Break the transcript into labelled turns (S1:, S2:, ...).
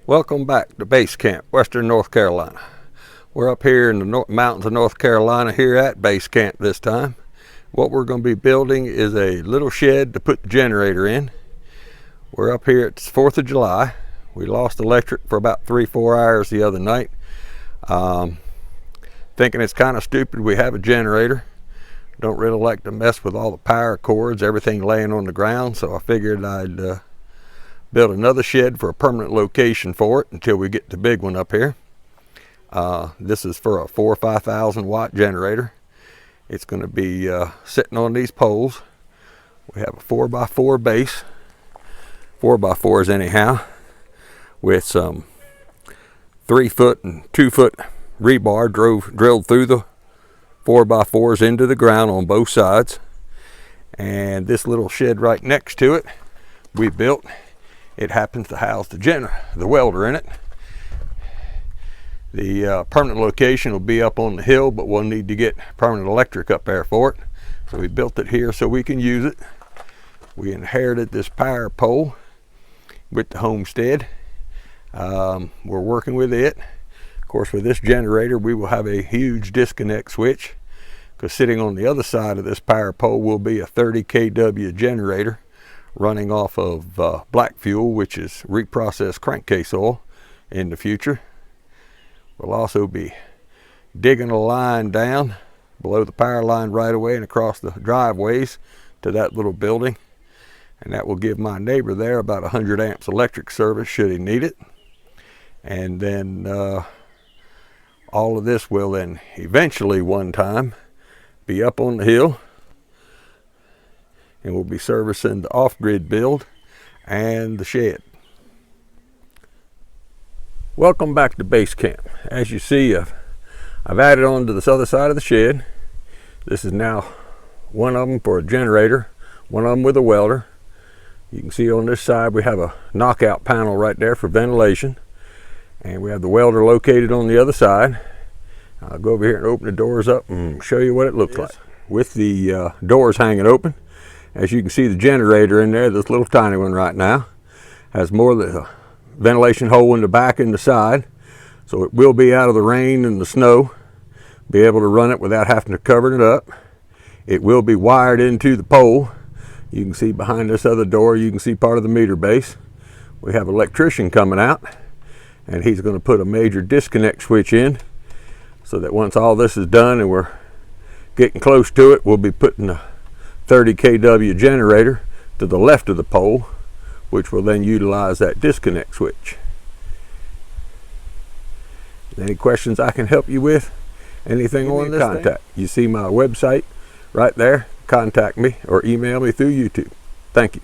S1: Welcome back to Base Camp, Western North Carolina. We're up here in the mountains of North Carolina here at Base Camp this time. What we're going to be building is a little shed to put the generator in. We're up here, it's 4th of July. We lost electric for about 3-4 hours the other night. Thinking it's kind of stupid we have a generator. Don't really like to mess with all the power cords, everything laying on the ground, so I figured I'd build another shed for a permanent location for it until we get the big one up here. This is for a 4,000 or 5,000 watt generator. It's going to be sitting on these poles. We have a 4x4 base, 4x4s anyhow, with some 3-foot and 2-foot rebar drilled through the 4x4s into the ground on both sides. And this little shed right next to it we built. It happens to house the welder in it. The permanent location will be up on the hill, but we'll need to get permanent electric up there for it. So we built it here so we can use it. We inherited this power pole with the homestead. We're working with it. Of course, with this generator, we will have a huge disconnect switch, because sitting on the other side of this power pole will be a 30 kW generator running off of black fuel, which is reprocessed crankcase oil in the future. We'll also be digging a line down below the power line right away and across the driveways to that little building. And that will give my neighbor there about 100 amps electric service should he need it. And then all of this will then eventually one time be up on the hill, and we'll be servicing the off-grid build and the shed. Welcome back to Base Camp. As you see, I've added on to this other side of the shed. This is now one of them for a generator, one of them with a welder. You can see on this side we have a knockout panel right there for ventilation, and we have the welder located on the other side. I'll go over here and open the doors up and show you what it looks like. With the doors hanging open, as you can see, the generator in there, this little tiny one right now, has more than a ventilation hole in the back and the side, so it will be out of the rain and the snow, be able to run it without having to cover it up. It will be wired into the pole. You can see behind this other door, you can see part of the meter base. We have an electrician coming out, and he's going to put a major disconnect switch in, so that once all this is done and we're getting close to it, we'll be putting a 30 kW generator to the left of the pole, which will then utilize that disconnect switch. Any questions I can help you with? Anything on this contact? You see my website right there. Contact me or email me through YouTube. Thank you.